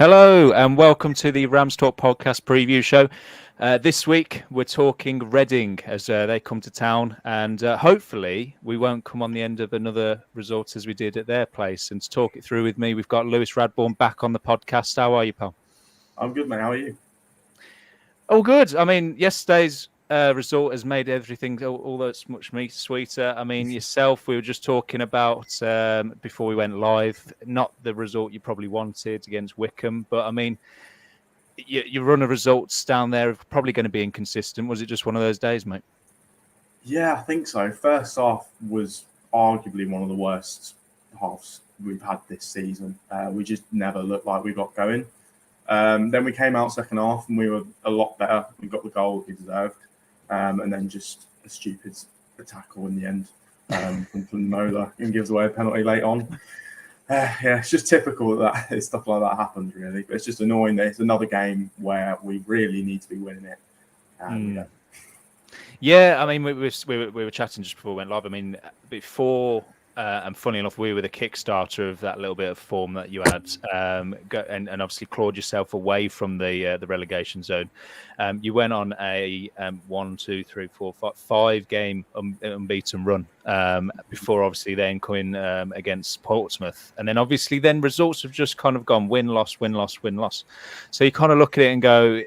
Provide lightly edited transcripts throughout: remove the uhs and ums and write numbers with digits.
Hello and welcome to the Rams Talk Podcast preview show. This week we're talking Reading as they come to town, and hopefully we won't come on the end of another result as we did at their place. And to talk it through with me, we've got Lewis Radbourne back on the podcast. How are you, pal? I'm good, mate. How are you? Oh, good. I mean, yesterday's result has made everything all that much sweeter. I mean, yourself, we were just talking about before we went live, not the result you probably wanted against Wycombe, but I mean, your run of results down there are probably going to be inconsistent. Was it just one of those days, mate? Yeah, I think so. First half was arguably one of the worst halves we've had this season. We just never looked like we got going. Then we came out second half and we were a lot better. We got the goal we deserved. And then just a stupid tackle in the end from Mola and gives away a penalty late on. Yeah, it's just typical that stuff like that happens, really. But it's just annoying that it's another game where we really need to be winning it. Yeah, I mean, we were chatting just before we went live. I mean, before, and funny enough, we were the Kickstarter of that little bit of form that you had, and obviously clawed yourself away from the relegation zone. You went on a 5-game unbeaten run before obviously then coming against Portsmouth, and then obviously then results have just kind of gone win loss win loss win loss. So you kind of look at it and go,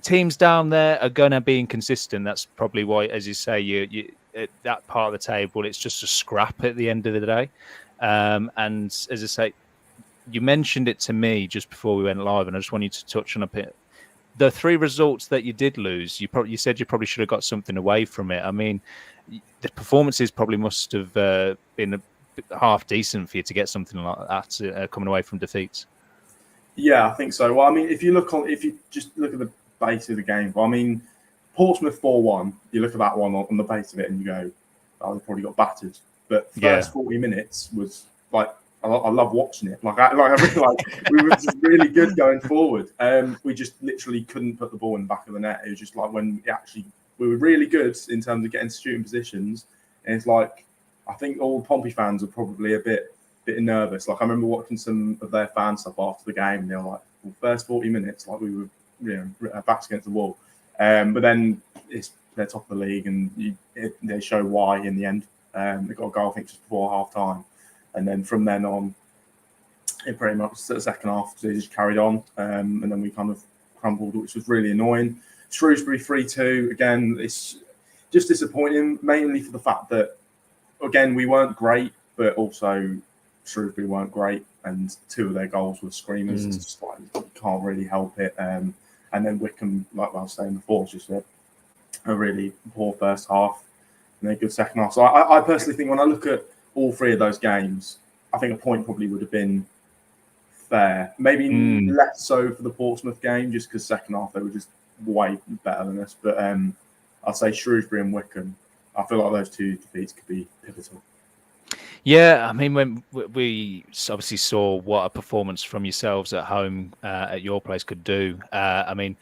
teams down there are going to be inconsistent. That's probably why, as you say, you at that part of the table, it's just a scrap at the end of the day. And as I say, you mentioned it to me just before we went live, and I just want you to touch on a bit. The three results that you did lose, you said you probably should have got something away from it. I mean, the performances probably must have been half decent for you to get something like that coming away from defeats. Yeah, I think so. Well, I mean, if you just look at the base of the game, I mean, Portsmouth 4-1, you look at that one on the base of it and you go, oh, they probably got battered. But first 40 minutes was like, I love watching it. I really like, we were just really good going forward. We just literally couldn't put the ball in the back of the net. It was just like when we were really good in terms of getting to shooting positions. And it's like, I think all Pompey fans are probably a bit nervous. Like I remember watching some of their fan stuff after the game, and they were like, well, first 40 minutes, like we were, our backs against the wall. But then they're top of the league, and they show why in the end. They got a goal, I think, just before half time. And then from then on, it pretty much the second half, they just carried on. And then we kind of crumbled, which was really annoying. Shrewsbury 3-2, again, it's just disappointing, mainly for the fact that, again, we weren't great, but also Shrewsbury weren't great. And two of their goals were screamers. It's just like, you can't really help it. And then Wycombe, like I was saying before, just a really poor first half and a good second half. So I personally think when I look at all three of those games, I think a point probably would have been fair. Maybe less so for the Portsmouth game, just because second half they were just way better than us. But I'd say Shrewsbury and Wycombe, I feel like those two defeats could be pivotal. Yeah, I mean, when we obviously saw what a performance from yourselves at home at your place could do. I mean,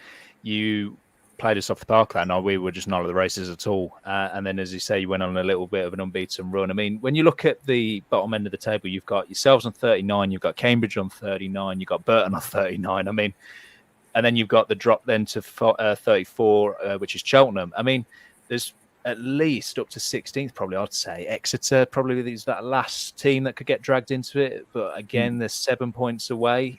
you played us off the park that night. We were just not at the races at all. And then, as you say, you went on a little bit of an unbeaten run. I mean, when you look at the bottom end of the table, you've got yourselves on 39, you've got Cambridge on 39, you've got Burton on 39. I mean, and then you've got the drop then to 34, which is Cheltenham. I mean, there's at least up to 16th, probably, I'd say. Exeter probably is that last team that could get dragged into it. But again, they're 7 points away.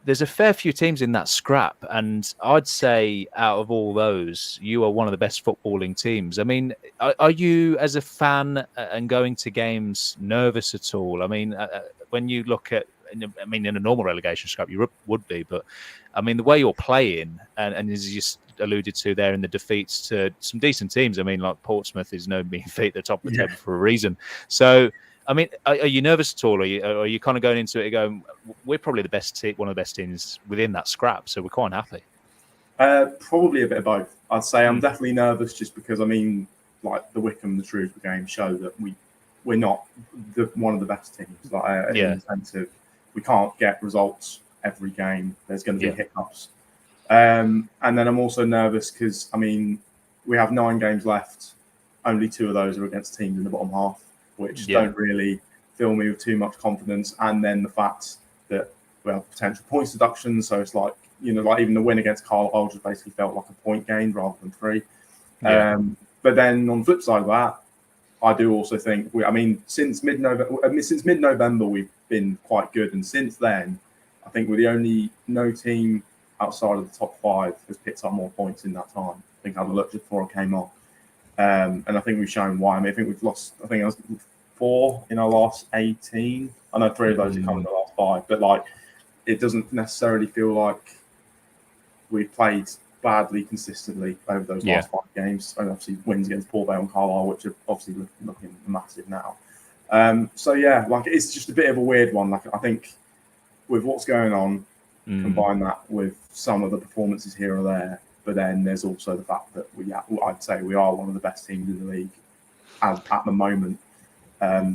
There's a fair few teams in that scrap. And I'd say out of all those, you are one of the best footballing teams. I mean, are you, as a fan and going to games, nervous at all? I mean, when you look at, in a normal relegation scrap, you would be. But, I mean, the way you're playing, and as you alluded to there in the defeats to some decent teams. I mean, like Portsmouth is no mean feat, the top of the table for a reason. So, I mean, are you nervous at all? Or are you kind of going into it going, we're probably the best one of the best teams within that scrap, so we're quite happy? Probably a bit of both. I'd say I'm definitely nervous just because, I mean, like the Wycombe, the Shrewsbury game show that we're not one of the best teams. Like in the sense of we can't get results every game. There's going to be hiccups. And then I'm also nervous because, I mean, we have 9 games left. Only 2 of those are against teams in the bottom half, which don't really fill me with too much confidence. And then the fact that we have potential points deductions. So it's like, like even the win against Carlisle just basically felt like a point gained rather than 3. Yeah. But then on the flip side of that, I do also think since mid-November we've been quite good, and since then, I think we're the only no team outside of the top 5 has picked up more points in that time. I think I had a look just before I came on, and I think we've shown why. I think we've lost. I think it was 4 in our last 18. I know 3 of those have come in the last 5, but it doesn't necessarily feel like we've played badly consistently over those last 5 games, and obviously wins against Port Vale and Carlisle, which are obviously looking massive now. It's just a bit of a weird one. I think with what's going on, combine that with some of the performances here or there, but then there's also the fact that I'd say we are one of the best teams in the league at the moment.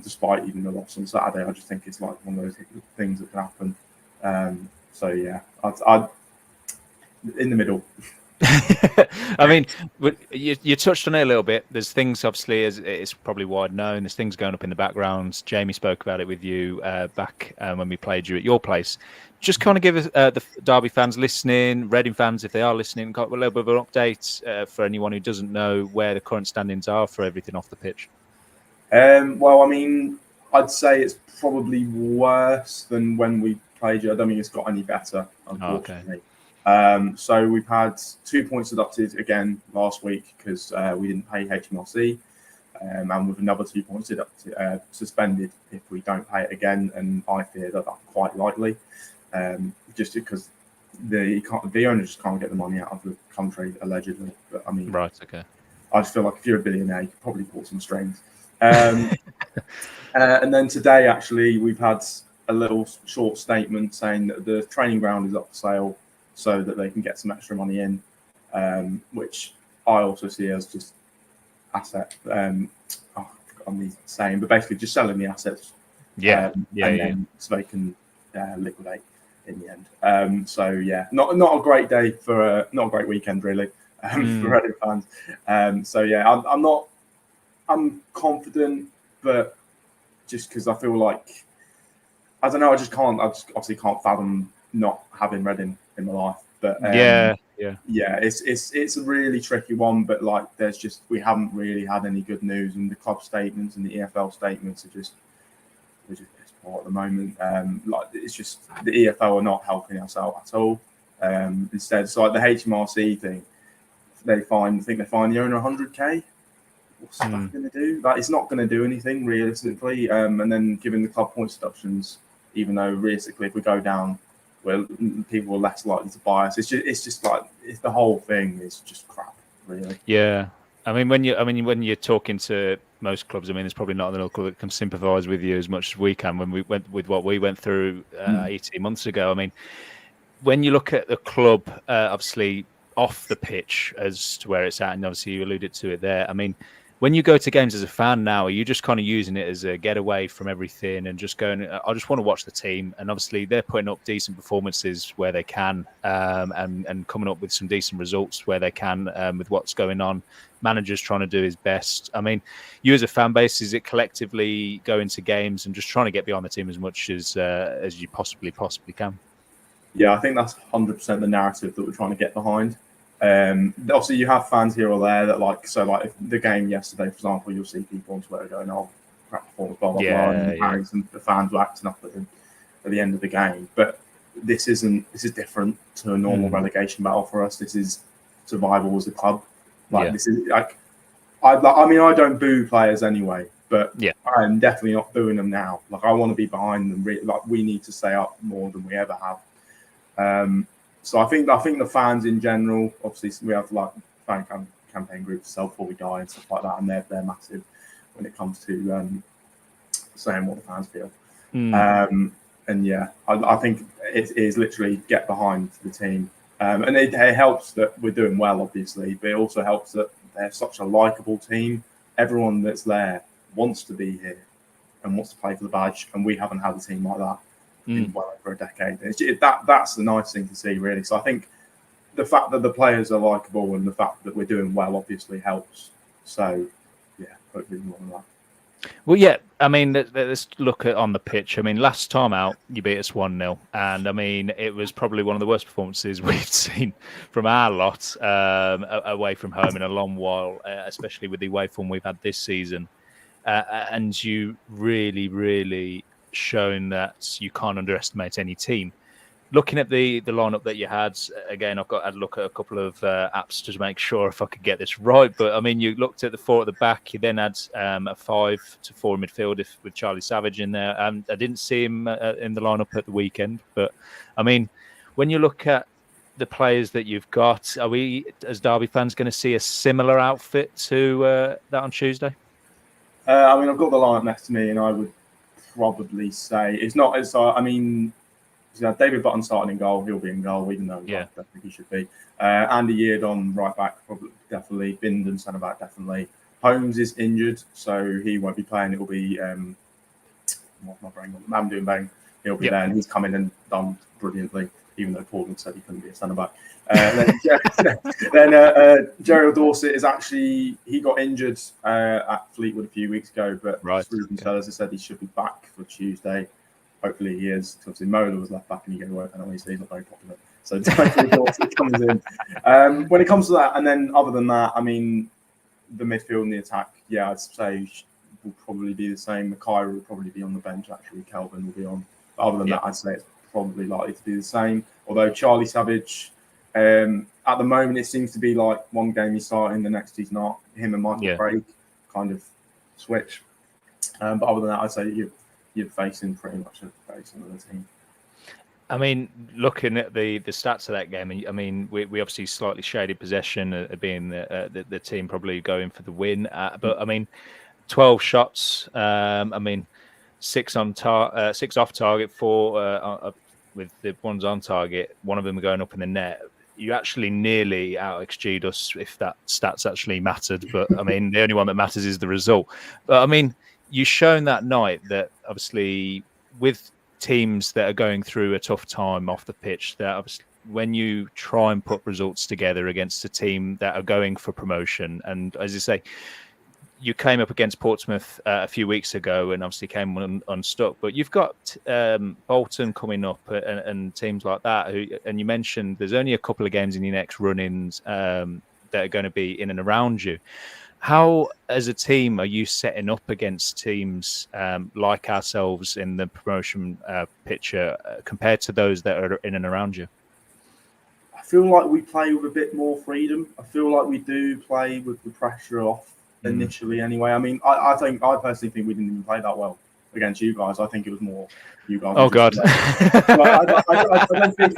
Despite even the loss on Saturday, I just think it's like one of those things that can happen. I'd in the middle. I mean, you touched on it a little bit. There's things, obviously, as it's probably wide known, there's things going up in the background. Jamie spoke about it with you back when we played you at your place. Just kind of give us the Derby fans listening, Reading fans, if they are listening, got a little bit of an update for anyone who doesn't know where the current standings are for everything off the pitch. I'd say it's probably worse than when we played you. I don't think it's got any better, unfortunately. So we've had 2 points deducted again last week because we didn't pay HMRC, and with another 2 points deducted, suspended if we don't pay it again. And I fear that that's quite likely, just because the owner just can't get the money out of the country allegedly. But right, okay. I just feel like if you're a billionaire, you could probably pull some strings. And then today, actually, we've had a little short statement saying that the training ground is up for sale, so that they can get some extra money in, which I also see as just asset. I forgot the saying, but basically just selling the assets. So they can liquidate in the end. Not a great day for not a great weekend really for Reading fans. I'm confident, but just because I feel like I don't know, I obviously can't fathom not having Reading in my life. But it's a really tricky one. But we haven't really had any good news, and the club statements and the EFL statements we're just piss poor at the moment. It's just the EFL are not helping us out at all. Instead, it's like the HMRC thing. I think they fined the owner 100k. What's that going to do? It's not going to do anything realistically. And then giving the club points deductions, even though realistically, if we go down, people are less likely to buy us. It's the whole thing is just crap, really. Yeah, when you're talking to most clubs, there's probably not another club that can sympathise with you as much as we can when we went with what we went through 18 months ago. When you look at the club, obviously off the pitch as to where it's at, and obviously you alluded to it there. When you go to games as a fan now, are you just kind of using it as a getaway from everything and just going, I just want to watch the team? And obviously they're putting up decent performances where they can, and coming up with some decent results where they can, with what's going on. Manager's trying to do his best. You as a fan base, is it collectively going to games and just trying to get behind the team as much as you possibly can? Yeah, I think that's 100% the narrative that we're trying to get behind. Obviously, you have fans here or there that if the game yesterday, for example, you'll see people on Twitter going, "Oh, crap performance, blah blah blah," and the fans were acting up at the end of the game. But this is different to a normal relegation battle for us. This is survival as a club. This is I don't boo players anyway, but I am definitely not booing them now. I want to be behind them. We need to stay up more than we ever have. So I think the fans in general, obviously we have fan campaign groups, Sell Before We Die and stuff like that, and they're massive when it comes to saying what the fans feel. I think it is literally get behind the team, and it helps that we're doing well, obviously, but it also helps that they're such a likable team. Everyone that's there wants to be here and wants to play for the badge, and we haven't had a team like that in well over a decade. That's the nice thing to see, really. So I think the fact that the players are likeable and the fact that we're doing well obviously helps. So, hopefully more than that. Well, yeah, I mean, let's look at on the pitch. I mean, last time out, you beat us 1-0. And I mean, it was probably one of the worst performances we've seen from our lot away from home in a long while, especially with the away form we've had this season. And you really shown that you can't underestimate any team. Looking at the lineup that you had, again, I've got to look at a couple of apps to make sure if I could get this right. But I mean, you looked at the 4 at the back. You then had a 5-4 midfield with Charlie Savage in there. I didn't see him in the lineup at the weekend. But I mean, when you look at the players that you've got, are we, as Derby fans, going to see a similar outfit to that on Tuesday? I mean, I've got the lineup next to me, and I would probably say it's not as. I mean. David Button starting in goal, he'll be in goal, even though I don't think he should be. Andy Yeard right back, probably definitely. Bindon centre back, definitely. Holmes is injured, so he won't be playing. It'll be what's my brain on? Mamdou Mbang. He'll be there, and he's come in and done brilliantly, even though Portland said he couldn't be a centre back. Then Gerald Dorset is actually he got injured at Fleetwood a few weeks ago, but Ruben Sellers has said he should be back for Tuesday. Hopefully he is. Obviously, Mola was left back and he gave away a penalty, so he's not very popular. So definitely Dorset comes in. When it comes to that, and then other than that, I mean, the midfield and the attack, yeah, I'd say will probably be the same. Mackay will probably be on the bench, actually. Kelvin will be on. But other than that, I'd say it's probably likely to be the same. Although Charlie Savage, at the moment, it seems to be like one game he's starting, the next he's not. Him and Michael Craig kind of switch. But other than that, I'd say you're facing pretty much a very similar team. I mean, looking at the stats of that game, I mean, we obviously slightly shaded possession, being the team probably going for the win. But I mean, 12 shots. I mean, 6 off target, 4 with the ones on target. One of them going up in the net. You actually nearly out XG'd us if that stats actually mattered. But I mean, the only one that matters is the result. But I mean, you've shown that night that obviously with teams that are going through a tough time off the pitch, that obviously when you try and put results together against a team that are going for promotion, and as you say, you came up against Portsmouth a few weeks ago and obviously came unstuck, but you've got Bolton coming up and teams like that. And you mentioned there's only a couple of games in your next run-ins that are going to be in and around you. How, as a team, are you setting up against teams like ourselves in the promotion picture compared to those that are in and around you? I feel like we play with a bit more freedom. I feel like we do play with the pressure off initially anyway. I mean, I personally think we didn't even play that well against you guys. I think it was more you guys. Oh, God. I don't think...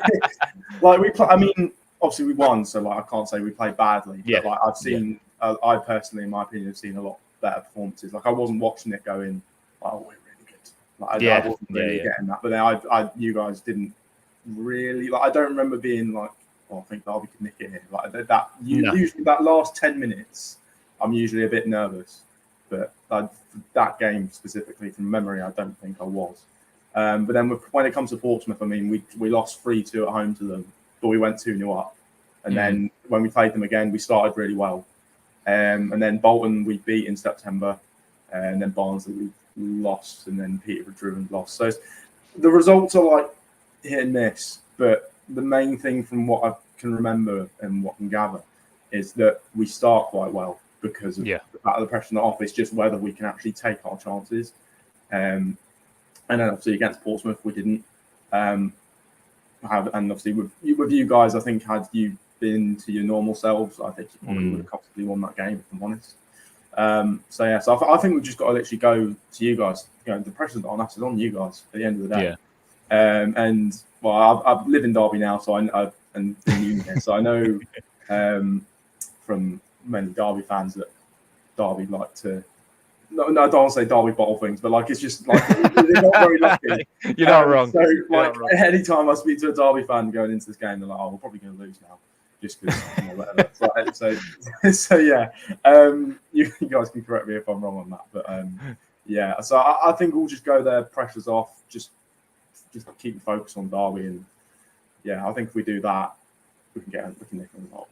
like, we play, I mean, obviously we won, so like I can't say we played badly. But like I've seen... I personally, in my opinion, have seen a lot better performances. Like I wasn't watching it going, "Oh, we're really good." Like I wasn't really getting that. But then you guys didn't really. Like I don't remember being like, "Oh, I think Derby could nick it here." Like that. Usually, that last 10 minutes, I'm usually a bit nervous. But that game specifically, from memory, I don't think I was. But then when it comes to Portsmouth, I mean, we lost 3-2 at home to them, but we went 2-0 up. And then when we played them again, we started really well. And then Bolton we beat in September, and then Barnsley we lost, and then Peterborough drew and lost. So the results are like hit and miss, but the main thing from what I can remember and what I can gather is that we start quite well because of the pressure on the off. It's just whether we can actually take our chances. And then obviously against Portsmouth we didn't. And obviously with you guys, I think had you been to your normal selves, I think you probably would have comfortably won that game, if I'm honest. So I think we've just got to literally go to you guys. You know, the pressure's not on us; it's on you guys at the end of the day. And well, I live in Derby now, so and in uni here, so I know from many Derby fans that Derby like to. No, I don't want to say Derby bottle things, but like it's just like they're not very lucky. You're not wrong. So like anytime I speak to a Derby fan going into this game, they're like, "Oh, we're probably going to lose now." Just because, whatever. So yeah, you guys can correct me if I'm wrong on that, but so I think we'll just go there, pressure's off, just keep the focus on Derby, and I think if we do that, we can nick a result.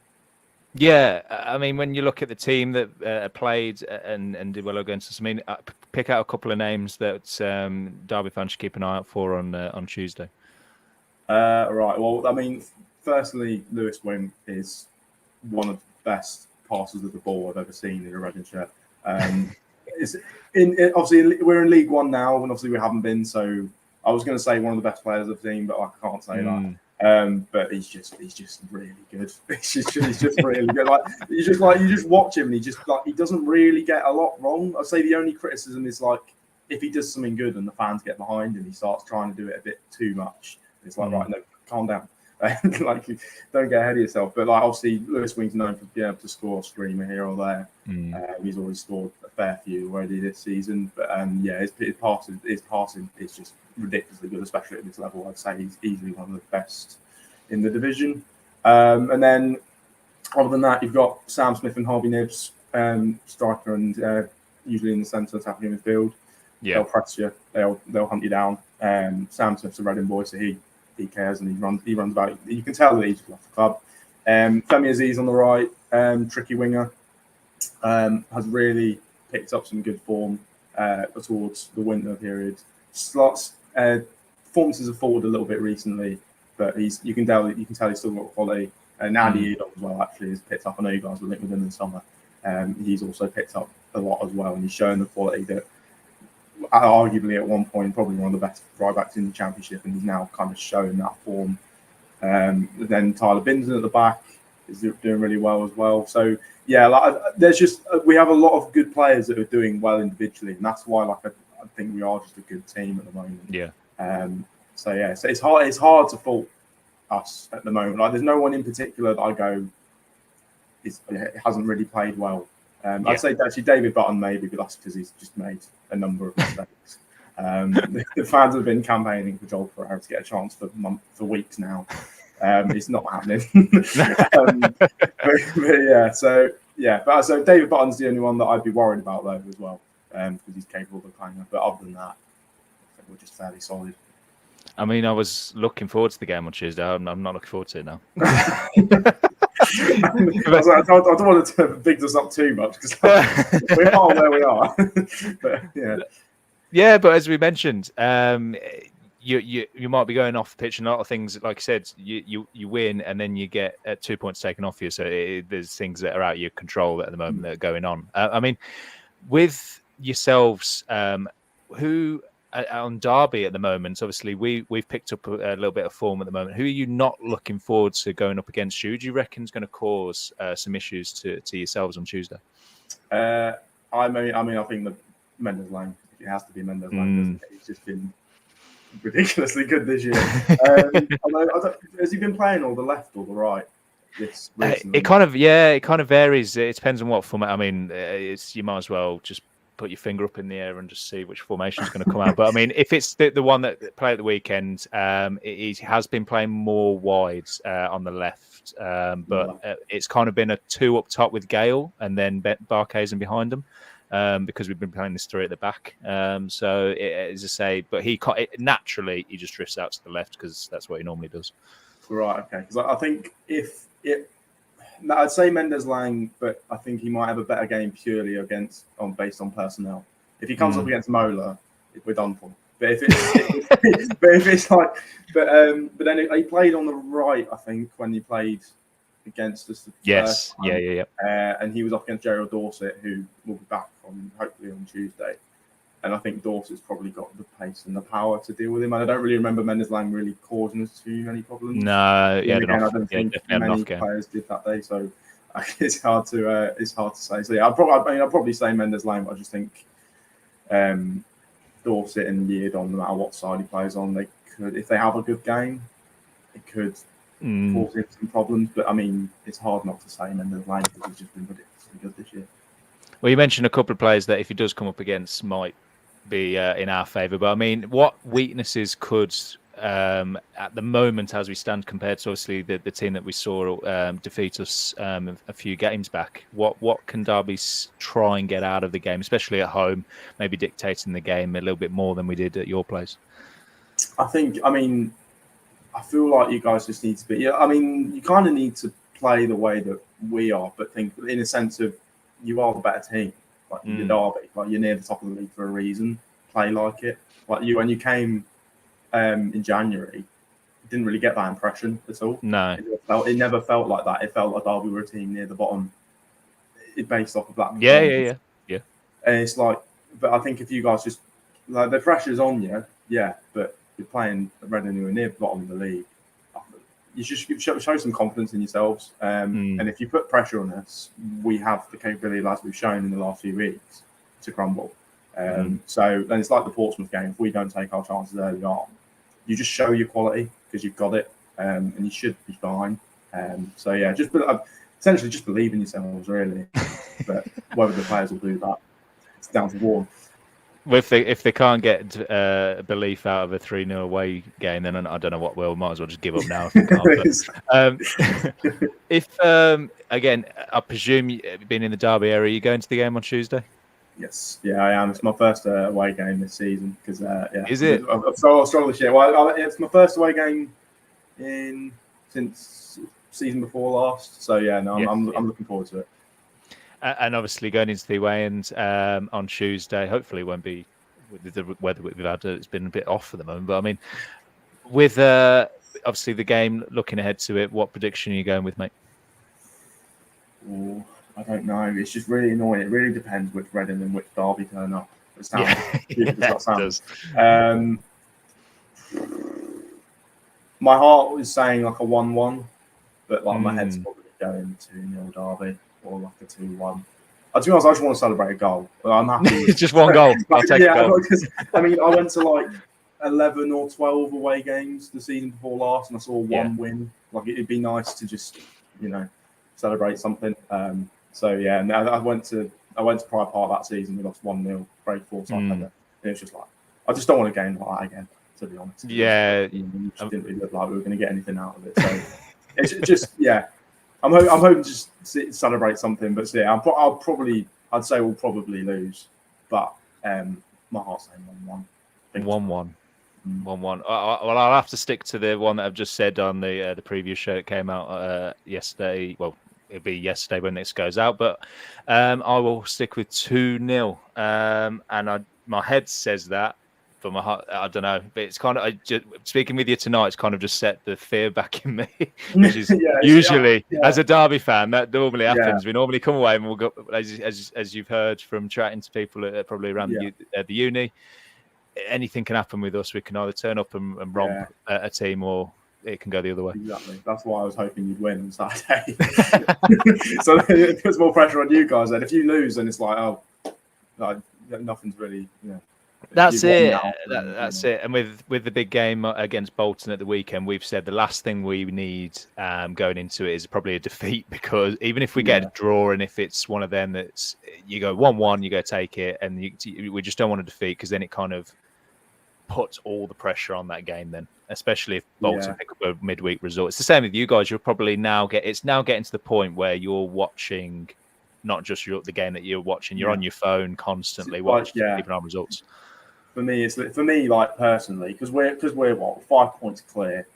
Yeah, I mean, when you look at the team that played and did well against us, I mean, pick out a couple of names that Derby fans should keep an eye out for on Tuesday. Right. Well, I mean, firstly, Lewis Wim is one of the best passers of the ball I've ever seen in a Reading shirt. Obviously, we're in League One now, and obviously we haven't been. So I was going to say one of the best players I've seen, but I can't say that. But he's just really good. He's just really good. You just watch him, and he doesn't really get a lot wrong. I'd say the only criticism is if he does something good and the fans get behind him, he starts trying to do it a bit too much. It's right, no, calm down. Don't get ahead of yourself. But obviously, Lewis Wing's known for being able to score a screamer here or there. He's already scored a fair few already this season. But his passing is just ridiculously good, especially at this level. I'd say he's easily one of the best in the division. And then, other than that, you've got Sam Smith and Harvey Nibbs, striker and usually in the centre attacking midfield. Yeah. They'll press you. They'll hunt you down. Sam Smith's a Reading boy, so he cares and he runs about. You can tell that he's off the club. Femi Aziz on the right, tricky winger, has really picked up some good form towards the winter period. Performances have faltered a little bit recently, but you can tell he's still got quality. And Andy Edon as well actually has picked up. I know you guys were linked with him in the summer. He's also picked up a lot as well, and he's shown the quality that. Arguably at one point probably one of the best right backs in the Championship, and he's now kind of showing that form. Then Tyler Binson at the back is doing really well as well. So there's we have a lot of good players that are doing well individually, and that's why I think we are just a good team at the moment. Yeah. So it's hard to fault us at the moment. There's no one in particular that I go hasn't really played well. I'd say actually David Button maybe, but that's because he's just made a number of mistakes. The fans have been campaigning for Joel Pereira to get a chance for weeks now. It's not happening. So David Button's the only one that I'd be worried about though as well, because he's capable of playing. But other than that, I think we're just fairly solid. I mean, I was looking forward to the game on Tuesday. I'm not looking forward to it now. I don't want to big us up too much because we are where we are. But as we mentioned, you might be going off the pitch, and a lot of things, like I said, you win and then you get 2 points taken off you. So there's things that are out of your control at the moment that are going on. I mean, with yourselves, who on Derby at the moment, obviously we've picked up a little bit of form at the moment. Who are you not looking forward to going up against? Who do you reckon is going to cause some issues to yourselves on Tuesday? I think the Mendes Lang. It has to be Mendes Lang. He's just been ridiculously good this year. Has he been playing all the left or the right? It kind of varies. It depends on what format. I mean, you might as well just put your finger up in the air and just see which formation is going to come out. But I mean, if it's the one that played at the weekend, he has been playing more wide on the left, but it's kind of been a two up top with Gale and then Barkhuizen behind them, because we've been playing this three at the back. So as I say, but naturally he just drifts out to the left because that's what he normally does. Right. Okay. Because I think I'd say Mendes Lang, but I think he might have a better game purely based on personnel. If he comes up against Mola, we're done for. But then he played on the right, I think, when he played against us. Yes. Yeah. And he was up against Gerald Dorset, who will be back hopefully on Tuesday. And I think Dorset's probably got the pace and the power to deal with him. And I don't really remember Mendes Lang really causing us too many problems. No, I don't think many players did that day, so it's hard to say. So I'd probably say Mendes Lang, but I just think Dorset and Yeardon, no matter what side he plays on, they could, if they have a good game, it could cause him some problems. But I mean, it's hard not to say Mendes Lang because he's just been ridiculously good this year. Well, you mentioned a couple of players that if he does come up against might be in our favour. But I mean, what weaknesses could, at the moment as we stand, compared to obviously the team that we saw defeat us a few games back, what can Derby try and get out of the game, especially at home, maybe dictating the game a little bit more than we did at your place? I feel like you guys just need to be. You kind of need to play the way that we are, but think in a sense of you are the better team. Like you're Derby, like you're near the top of the league for a reason. Play like it. Like you when you came in January, you didn't really get that impression at all. No, it never felt like that. It felt like Derby were a team near the bottom. It based off of that. Yeah. And it's like, but I think if you guys just like the pressure's on you, yeah, but you're playing Reading who are near the bottom of the league. You just show some confidence in yourselves. And if you put pressure on us, we have the capability, as we've shown in the last few weeks, to crumble. So then it's like the Portsmouth game. If we don't take our chances early on, you just show your quality because you've got it, and you should be fine. So yeah, essentially just believe in yourselves, really. But whether the players will do that, it's down to Warren. If they can't get belief out of a 3-0 away game, then I don't know what will. Might as well just give up now if they can't. But, again, I presume you've been in the Derby area. Are you going to the game on Tuesday? Yes, yeah, I am. It's my first away game this season because is it? I've struggled this year. Well, it's my first away game since season before last. So yeah, no, I'm looking forward to it. And obviously going into the away end on Tuesday, hopefully it won't be with the weather we've had. It's been a bit off at the moment. But I mean, with obviously the game, looking ahead to it, what prediction are you going with, mate? Oh, I don't know. It's just really annoying. It really depends which Reading and which Derby turn up. It does. My heart was saying like a 1-1, but like my head's probably going 2-0 Derby. Or like a 2-1. To be honest, I just want to celebrate a goal. I'm happy. Just one goal. I'll take a goal. I mean, I went to like 11 or 12 away games the season before last, and I saw one win. Like it'd be nice to just, celebrate something. So yeah, and I went to Pride Park that season. We lost 1-0, very forced. And it was just like I just don't want a game like that again. To be honest. Yeah, it just didn't really look like we were going to get anything out of it. So it's just I'm hoping to just celebrate something, but yeah, I'd say we'll probably lose, but my heart's saying 1-1. 1-1. 1-1. Well, I'll have to stick to the one that I've just said on the previous show that came out yesterday. Well, it'll be yesterday when this goes out, but I will stick with 2-0. And my head says that. But my heart, I don't know. But it's kind of speaking with you tonight. It's kind of just set the fear back in me, which is usually as a Derby fan that normally happens. We normally come away and we'll go as you've heard from chatting to people probably around the uni. Anything can happen with us. We can either turn up and romp a team, or it can go the other way. Exactly. That's why I was hoping you'd win on Saturday. So it puts more pressure on you guys. And if you lose, then it's like, nothing's really, That's it. That's it. And with the big game against Bolton at the weekend, we've said the last thing we need going into it is probably a defeat, because even if we get a draw and if it's one of them that's you go 1-1, you go take it, and we just don't want to defeat, because then it kind of puts all the pressure on that game then, especially if Bolton pick up a midweek result. It's the same with you guys. You'll probably it's now getting to the point where you're watching not just the game that you're watching, you're on your phone constantly watching, keeping on results. For me, like personally, because we're what 5 points clear.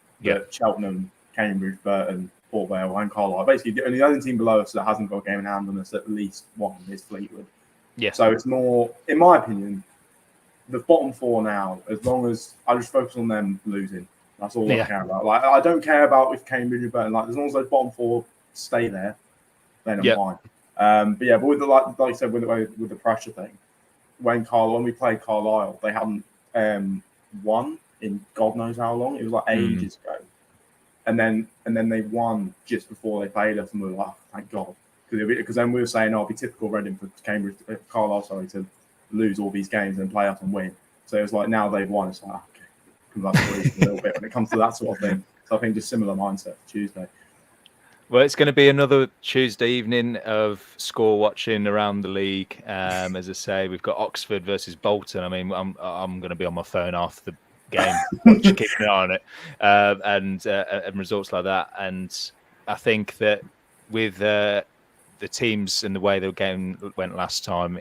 Cheltenham, Cambridge, Burton, Port Vale, and Carlisle. Basically, the only team below us that hasn't got a game in hand on us at least one is Fleetwood. Yeah. So it's more, in my opinion, the bottom four now. As long as I just focus on them losing, that's all I care about. Like I don't care about if Cambridge and Burton. Like as long as those bottom four stay there, then I'm fine. But with the like you said with the pressure thing. When we played Carlisle, they hadn't won in God knows how long. It was like ages ago, and then they won just before they played us, and we were like, oh, thank God, because then we were saying, it'd be typical Reading for Carlisle, to lose all these games and play us and win. So it was like now they've won. It's like okay, congratulations a little bit when it comes to that sort of thing. So I think just similar mindset for Tuesday. Well, it's going to be another Tuesday evening of score watching around the league. As I say, we've got Oxford versus Bolton. I mean, I'm going to be on my phone after the game, just keeping an eye on it, and results like that. And I think that with the teams and the way the game went last time,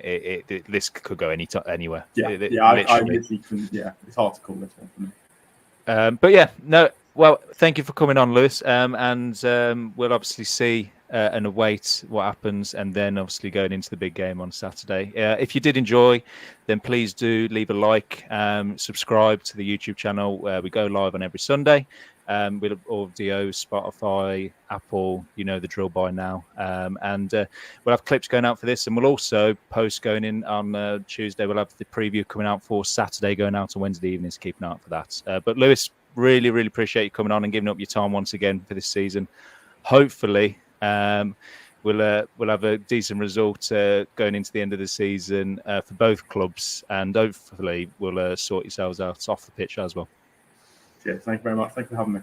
this could go anywhere. I literally couldn't. Yeah, it's hard to call this one for me. But yeah, no, Well, thank you for coming on, Lewis. And we'll obviously see and await what happens, and then obviously going into the big game on Saturday. If you did enjoy, then please do leave a like, subscribe to the YouTube channel. We go live on every Sunday. With audio, Spotify, Apple, you know the drill by now. And we'll have clips going out for this, and we'll also post going in on Tuesday. We'll have the preview coming out for Saturday, going out on Wednesday evenings. Keep an eye out for that. But Lewis, really, really appreciate you coming on and giving up your time once again for this season. Hopefully, we'll have a decent result going into the end of the season for both clubs, and hopefully we'll sort yourselves out off the pitch as well. Yeah, thank you very much. Thank you for having me.